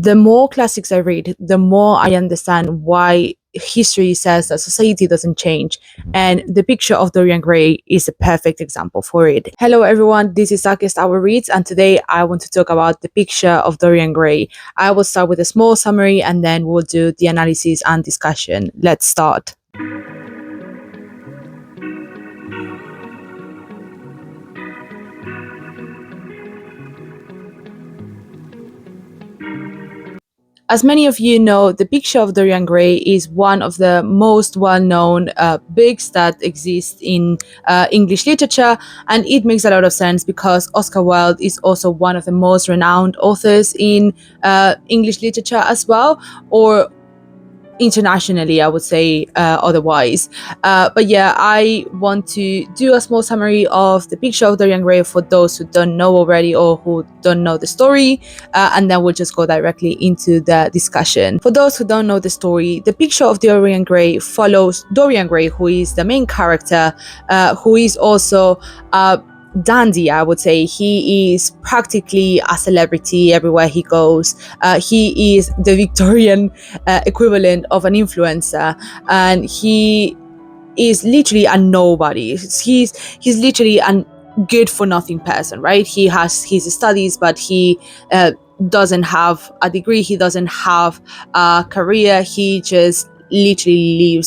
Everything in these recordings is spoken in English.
the more classics I read, the more I understand why history says that society doesn't change. And the picture of Dorian Gray is a perfect example for it. Hello, everyone. This is Darkest Hour Reads, and today I want to talk about the picture of Dorian Gray. I will start with a small summary and then we'll do the analysis and discussion. Let's start. As many of you know, the picture of Dorian Gray is one of the most well-known books that exist in English literature, and it makes a lot of sense because Oscar Wilde is also one of the most renowned authors in English literature as well, or internationally, I would say otherwise. But yeah, I want to do a small summary of the picture of Dorian Gray for those who don't know already or who don't know the story, and then we'll just go directly into the discussion. For those who don't know the story, the picture of Dorian Gray follows Dorian Gray, who is the main character, who is also dandy, I would say. He is practically a celebrity everywhere he goes. He is the Victorian equivalent of an influencer, and he is literally a nobody. He's literally a good for nothing person, right? He has his studies, but he doesn't have a degree. He doesn't have a career. He just literally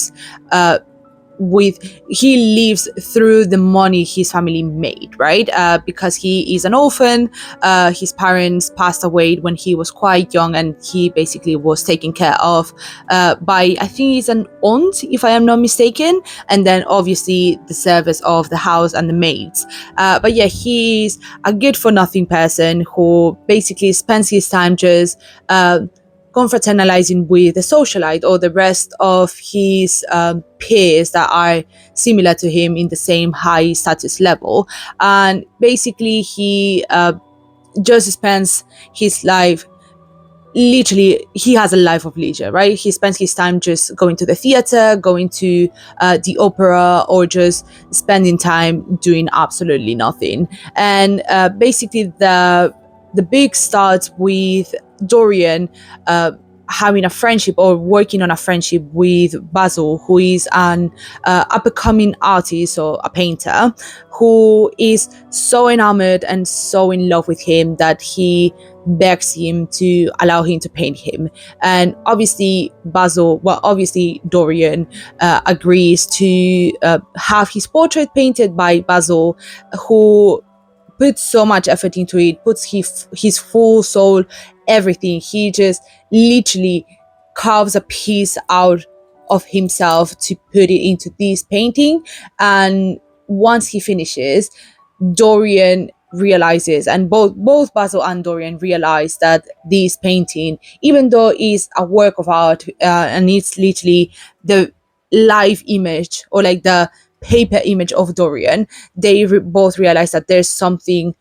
lives through the money his family made, right? Because he is an orphan. His parents passed away when he was quite young, and he basically was taken care of by, I think he's an aunt, if I am not mistaken, and then obviously the service of the house and the maids. But yeah, he's a good for nothing person who basically spends his time just confraternalizing with the socialite or the rest of his peers that are similar to him in the same high status level. And basically he just spends his life, literally he has a life of leisure, right? He spends his time just going to the theater, going to the opera, or just spending time doing absolutely nothing. And basically the book starts with Dorian having a friendship or working on a friendship with Basil, who is an up-and-coming artist or a painter, who is so enamored and so in love with him that he begs him to allow him to paint him. And obviously Dorian agrees to have his portrait painted by Basil, who puts so much effort into it, puts his full soul, everything. He just literally carves a piece out of himself to put it into this painting. And once he finishes, Dorian realizes, and both Basil and Dorian realize, that this painting, even though it's a work of art and it's literally the live image or like the paper image of Dorian, they both realize that there's something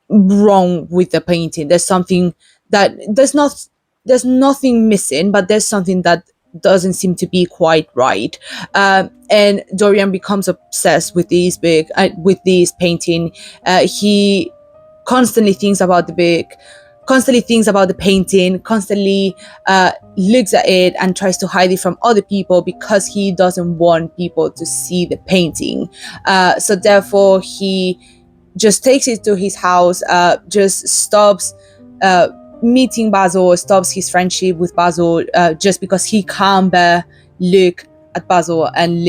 wrong with the painting. There's something that there's nothing missing, but there's something that doesn't seem to be quite right. And Dorian becomes obsessed with this painting. He constantly thinks about the book, constantly thinks about the painting, constantly looks at it and tries to hide it from other people because he doesn't want people to see the painting. So therefore he just takes it to his house, just stops meeting Basil, stops his friendship with Basil, just because he can't bear look at Basil and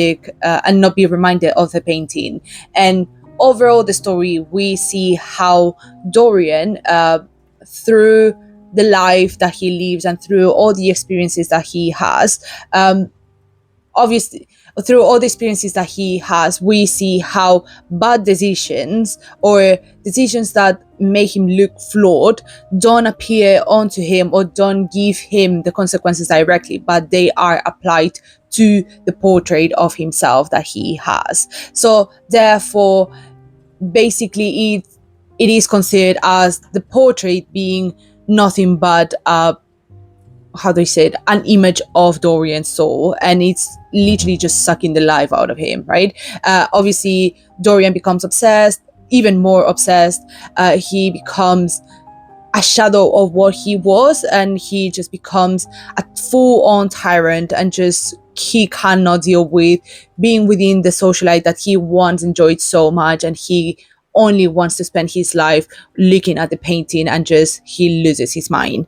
not be reminded of the painting. And overall the story, we see how Dorian, through the life that he lives and through all the experiences that he has, obviously through all the experiences that he has, we see how bad decisions or decisions that make him look flawed don't appear onto him or don't give him the consequences directly, but they are applied to the portrait of himself that he has. So therefore, basically it is considered as the portrait being nothing but an image of Dorian's soul, and it's literally just sucking the life out of him, right? Obviously Dorian becomes obsessed, even more obsessed. He becomes a shadow of what he was, and he just becomes a full-on tyrant, and just he cannot deal with being within the socialite that he once enjoyed so much, and he only wants to spend his life looking at the painting, and just he loses his mind.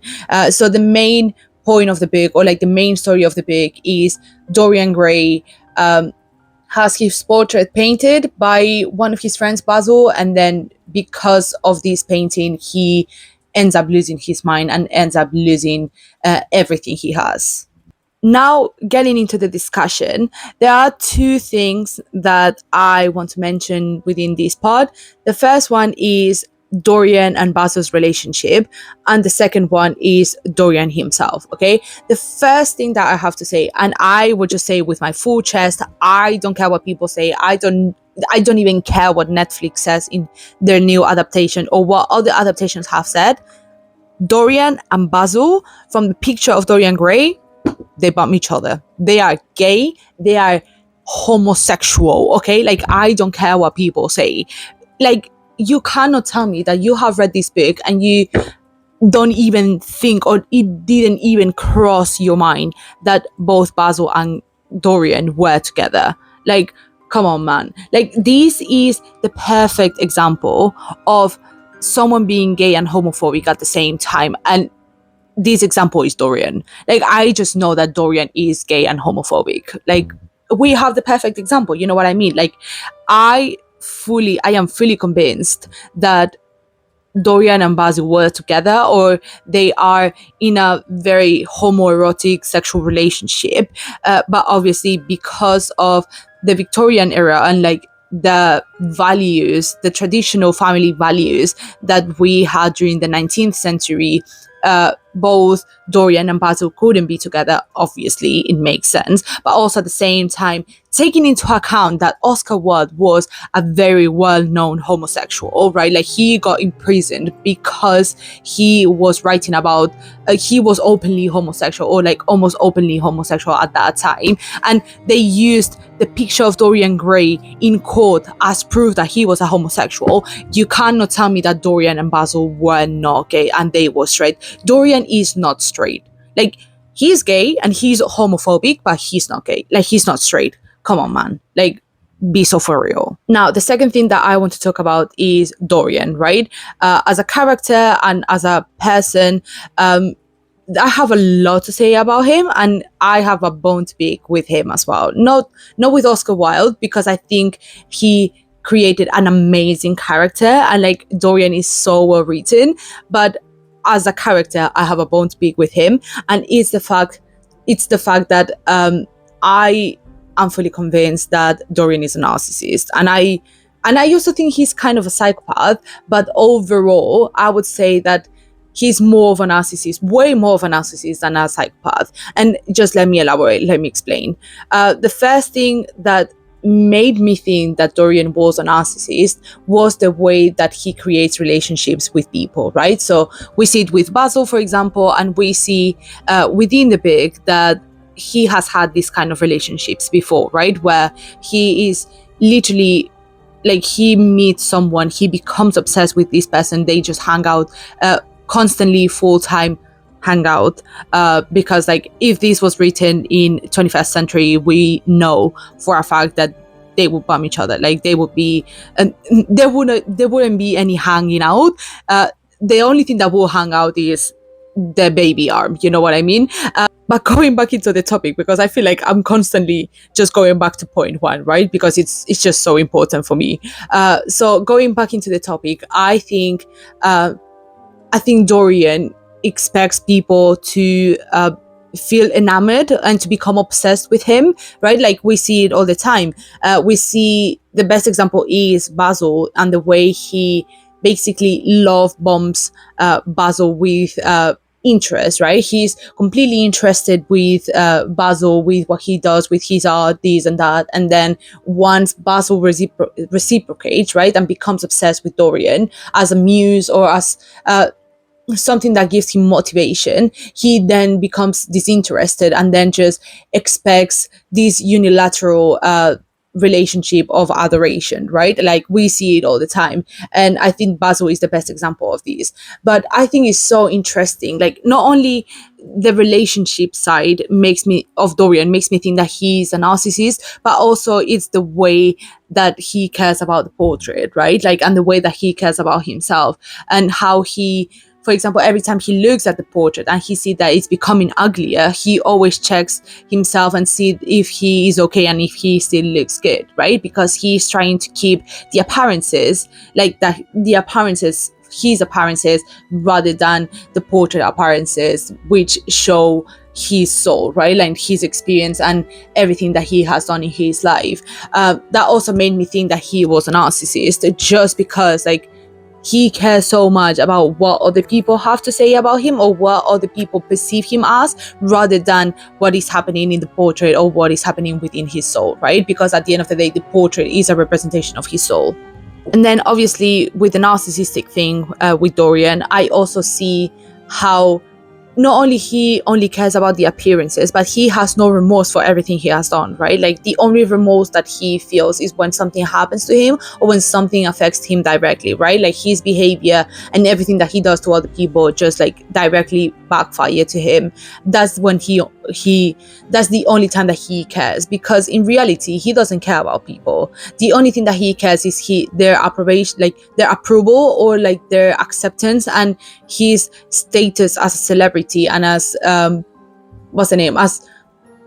So the main point of the book, or like the main story of the book, is Dorian Gray has his portrait painted by one of his friends, Basil, and then because of this painting, he ends up losing his mind and ends up losing everything he has. Now, getting into the discussion, there are two things that I want to mention within this pod. The first one is Dorian and Basil's relationship, and the second one is Dorian himself. Okay, the first thing that I have to say, and I would just say with my full chest, I don't care what people say. I don't even care what Netflix says in their new adaptation or what other adaptations have said. Dorian and Basil, from the picture of Dorian Gray, they bump each other. They are gay. They are homosexual. Okay, like I don't care what people say. Like, you cannot tell me that you have read this book and you don't even think, or it didn't even cross your mind that both Basil and Dorian were together. Like, come on, man. Like, this is the perfect example of someone being gay and homophobic at the same time. And this example is Dorian. Like, I just know that Dorian is gay and homophobic. Like, we have the perfect example. You know what I mean? Like, I am fully convinced that Dorian and Basil were together, or they are in a very homoerotic sexual relationship. But obviously, because of the Victorian era and like the values, the traditional family values that we had during the 19th century, both Dorian and Basil couldn't be together. Obviously, it makes sense. But also at the same time, taking into account that Oscar Wilde was a very well-known homosexual, right? Like, he got imprisoned because he was writing about, he was openly homosexual, or like almost openly homosexual at that time. And they used the picture of Dorian Gray in court as proof that he was a homosexual. You cannot tell me that Dorian and Basil were not gay and they were straight. Dorian is not straight. Like, he's gay and he's homophobic, but he's not gay. Like, he's not straight. Come on, man. Like, be so for real. Now, the second thing that I want to talk about is Dorian, right? As a character and as a person, I have a lot to say about him, and I have a bone to pick with him as well. Not with Oscar Wilde, because I think he created an amazing character, and like Dorian is so well written, but as a character, I have a bone to pick with him, and it's the fact that I am fully convinced that Dorian is a narcissist, and I also think he's kind of a psychopath. But overall, I would say that he's more of a narcissist, way more of a narcissist than a psychopath. And just let me elaborate, let me explain. The first thing that made me think that Dorian was a narcissist was the way that he creates relationships with people, right? So we see it with Basil, for example, and we see within the book that he has had these kind of relationships before, right? Where he is literally, like, he meets someone, he becomes obsessed with this person, they just hang out constantly, full-time hangout, because like if this was written in 21st century, we know for a fact that they would bum each other. Like, they would be, there wouldn't be any hanging out. The only thing that will hang out is the baby arm, you know what I mean? But going back into the topic, because I feel like I'm constantly just going back to point one, right? Because it's just so important for me. So going back into the topic, I think Dorian expects people to feel enamored and to become obsessed with him, right? Like, we see it all the time. We see the best example is Basil, and the way he basically love bombs Basil with interest, right? He's completely interested with Basil, with what he does with his art, this and that. And then once Basil reciprocates, right, and becomes obsessed with Dorian as a muse or as something that gives him motivation, he then becomes disinterested and then just expects this unilateral relationship of adoration, right? Like we see it all the time. And I think Basil is the best example of this. But I think it's so interesting. Like not only the relationship side of Dorian makes me think that he's a narcissist, but also it's the way that he cares about the portrait, right? Like, and the way that he cares about himself, and how he, for example, every time he looks at the portrait and he sees that it's becoming uglier, he always checks himself and see if he is okay and if he still looks good, right? Because he's trying to keep the appearances, like that, his appearances, rather than the portrait appearances, which show his soul, right? Like his experience and everything that he has done in his life. That also made me think that he was a narcissist, just because like he cares so much about what other people have to say about him or what other people perceive him as, rather than what is happening in the portrait or what is happening within his soul, right? Because at the end of the day, the portrait is a representation of his soul. And then obviously with the narcissistic thing with Dorian, I also see how not only he only cares about the appearances, but he has no remorse for everything he has done, right? Like the only remorse that he feels is when something happens to him or when something affects him directly, right? Like his behavior and everything that he does to other people just like directly backfire to him. That's when that's the only time that he cares, because in reality he doesn't care about people. The only thing that he cares is their approbation, like their approval or like their acceptance, and his status as a celebrity and as as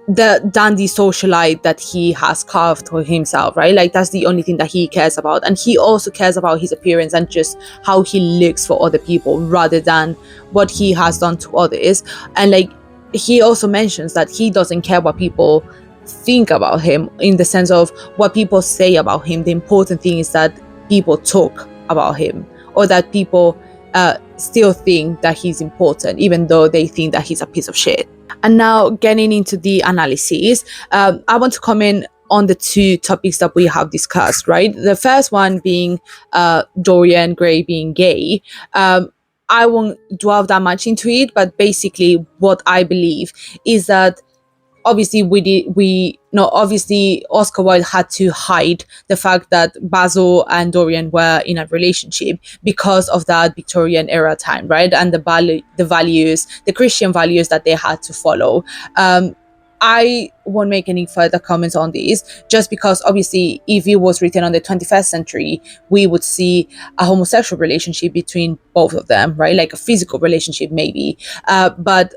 the dandy socialite that he has carved for himself, right? Like that's the only thing that he cares about. And he also cares about his appearance and just how he looks for other people, rather than what he has done to others. And like he also mentions that he doesn't care what people think about him, in the sense of what people say about him. The important thing is that people talk about him, or that people still think that he's important, even though they think that he's a piece of shit. And now getting into the analysis, I want to comment on the two topics that we have discussed, right? The first one being Dorian Gray being gay. I won't dwell that much into it, but basically what I believe is that obviously obviously Oscar Wilde had to hide the fact that Basil and Dorian were in a relationship because of that Victorian era time, right? And the Christian values that they had to follow. I won't make any further comments on this, just because obviously if it was written on the 21st century, we would see a homosexual relationship between both of them, right? Like a physical relationship maybe. But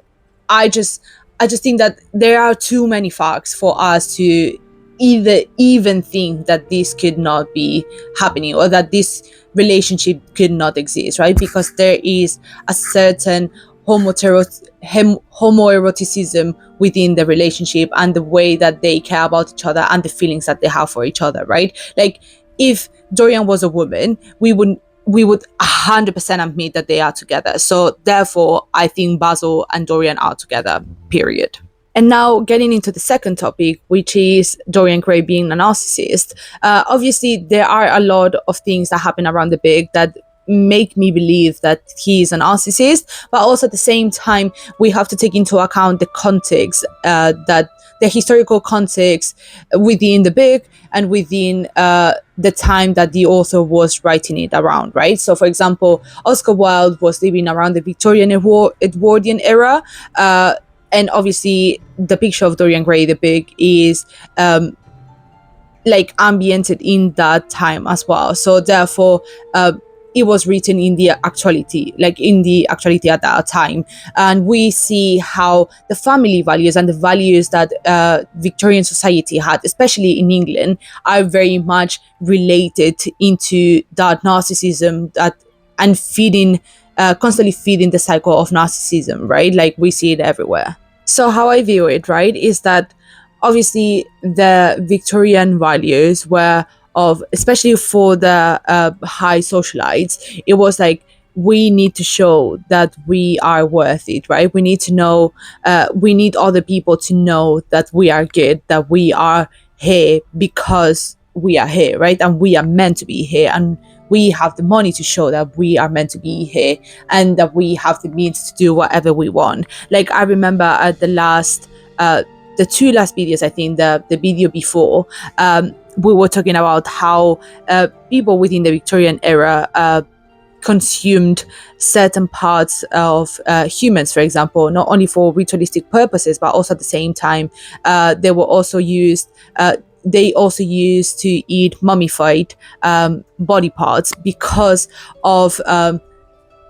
I just think that there are too many facts for us to even think that this could not be happening, or that this relationship could not exist, right? Because there is a certain homoeroticism within the relationship, and the way that they care about each other and the feelings that they have for each other, right? Like if Dorian was a woman, we would 100% admit that they are together. So therefore, I think Basil and Dorian are together, period. And now getting into the second topic, which is Dorian Gray being a narcissist. Obviously, there are a lot of things that happen around the book that make me believe that he is a narcissist, but also at the same time, we have to take into account the context, that the historical context within the book and within the time that the author was writing it around, right? So, for example, Oscar Wilde was living around the Victorian Edwardian era, and obviously the picture of Dorian Gray, the book, is like ambiented in that time as well. So therefore, it was written in the actuality at that time. And we see how the family values and the values that Victorian society had, especially in England, are very much related into that narcissism and constantly feeding the cycle of narcissism, right? Like we see it everywhere. So how I view it, right, is that obviously the Victorian values were especially for the high socialites, it was like, we need to show that we are worth it, right? We need to know, we need other people to know that we are good, that we are here because we are here, right? And we are meant to be here, and we have the money to show that we are meant to be here, and that we have the means to do whatever we want. Like I remember at the two last videos, I think the video before, we were talking about how people within the Victorian era consumed certain parts of humans, for example, not only for ritualistic purposes, but also at the same time, they were also used. They also used to eat mummified body parts because of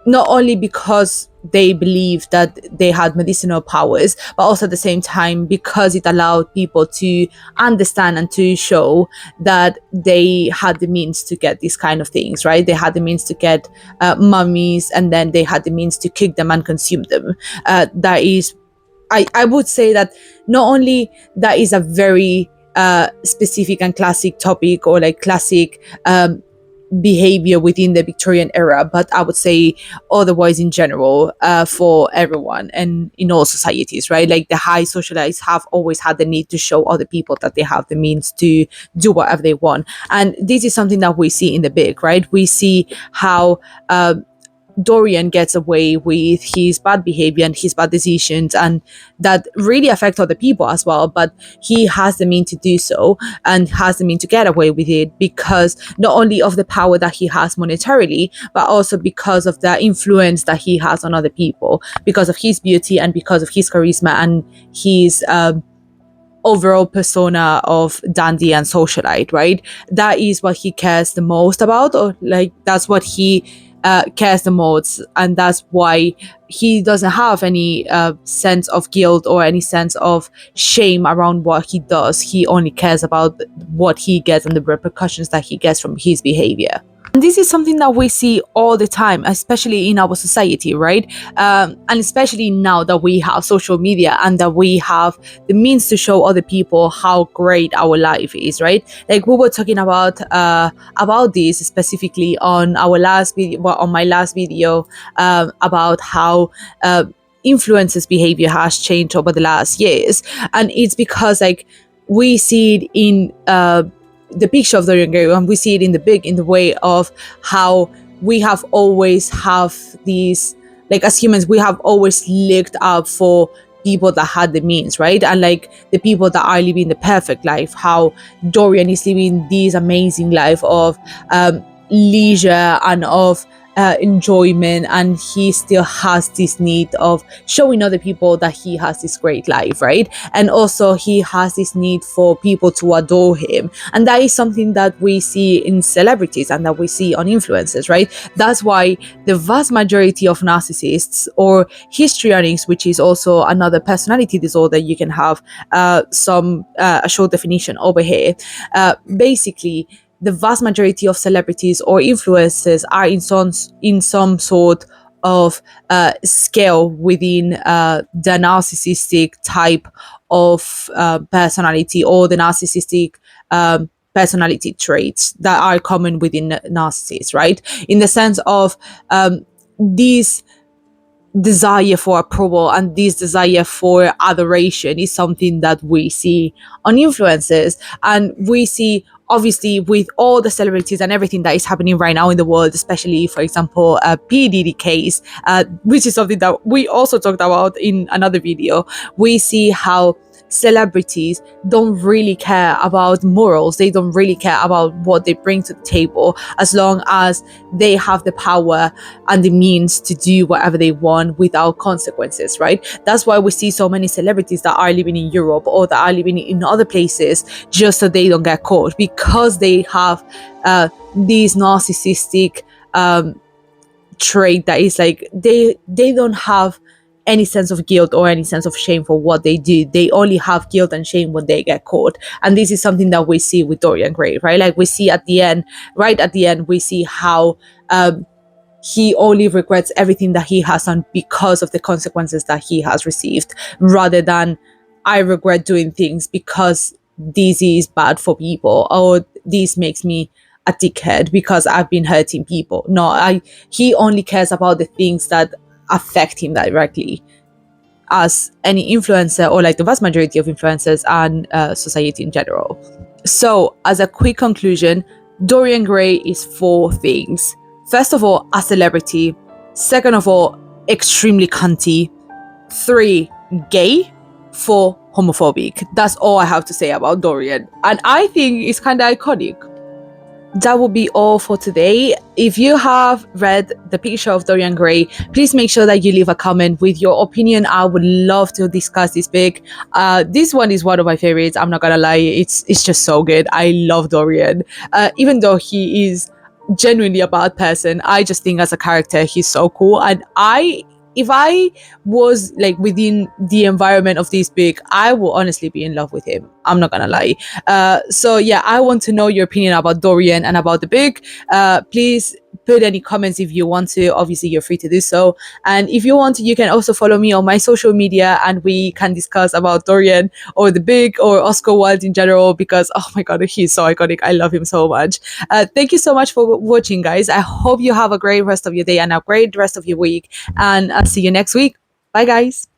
not only because they believed that they had medicinal powers, but also at the same time because it allowed people to understand and to show that they had the means to get these kind of things, right? They had the means to get mummies, and then they had the means to cook them and consume them. That is, I would say that not only that is a very specific and classic topic, or like classic behavior within the Victorian era, but I would say otherwise in general, for everyone and in all societies, right? Like the high socialites have always had the need to show other people that they have the means to do whatever they want. And this is something that we see in the book, right? We see how Dorian gets away with his bad behavior and his bad decisions, and that really affect other people as well. But he has the means to do so, and has the means to get away with it because not only of the power that he has monetarily, but also because of the influence that he has on other people, because of his beauty and because of his charisma and his overall persona of dandy and socialite, right? That is what he cares the most about, or like that's what he cares the most, and that's why he doesn't have any sense of guilt or any sense of shame around what he does. He only cares about what he gets and the repercussions that he gets from his behavior. And this is something that we see all the time, especially in our society, right? And especially now that we have social media and that we have the means to show other people how great our life is, right? Like we were talking about this specifically on our last video, well, on my last video, about how influencers' behavior has changed over the last years, and it's because like we see it in the picture of Dorian Gray, and we see it in the book in the way of how we have always have these, like as humans, we have always looked up for people that had the means, right? And like the people that are living the perfect life, how Dorian is living this amazing life of leisure and of enjoyment, and he still has this need of showing other people that he has this great life, right? And also he has this need for people to adore him, and that is something that we see in celebrities and that we see on influencers, right? That's why the vast majority of narcissists or histrionics, which is also another personality disorder, you can have a short definition over here, basically the vast majority of celebrities or influencers are in some sort of scale within the narcissistic type of personality, or the narcissistic personality traits that are common within narcissists, right? In the sense of these desire for approval and this desire for adoration is something that we see on influencers, and we see obviously with all the celebrities and everything that is happening right now in the world, especially for example P. Diddy case, which is something that we also talked about in another video. We see how celebrities don't really care about morals, they don't really care about what they bring to the table, as long as they have the power and the means to do whatever they want without consequences, right? That's why we see so many celebrities that are living in Europe or that are living in other places just so they don't get caught, because they have this narcissistic trait that is like they don't have any sense of guilt or any sense of shame for what they do. They only have guilt and shame when they get caught. And this is something that we see with Dorian Gray, right? Like we see at the end, we see how he only regrets everything that he has done because of the consequences that he has received, rather than I regret doing things because this is bad for people, or this makes me a dickhead because I've been hurting people. No, he only cares about the things that affect him directly, as any influencer, or like the vast majority of influencers, and society in general. So as a quick conclusion, Dorian Gray is 4 things. First of all, a celebrity. Second of all, extremely cunty. 3, gay. for homophobic. That's all I have to say about Dorian. And I think it's kind of iconic. That will be all for today. If you have read The Picture of Dorian Gray, please make sure that you leave a comment with your opinion. I would love to discuss this book. This one is one of my favorites. I'm not gonna lie, it's just so good. I love Dorian. Even though he is genuinely a bad person, I just think as a character he's so cool. And if I was like within the environment of this book, I will honestly be in love with him. I'm not gonna lie. So yeah, I want to know your opinion about Dorian and about the book. Please put any comments if you want to. Obviously, you're free to do so. And if you want to, you can also follow me on my social media and we can discuss about Dorian or the book or Oscar Wilde in general, because oh my god, he's so iconic. I love him so much. Thank you so much for watching, guys. I hope you have a great rest of your day and a great rest of your week. And I'll see you next week. Bye, guys.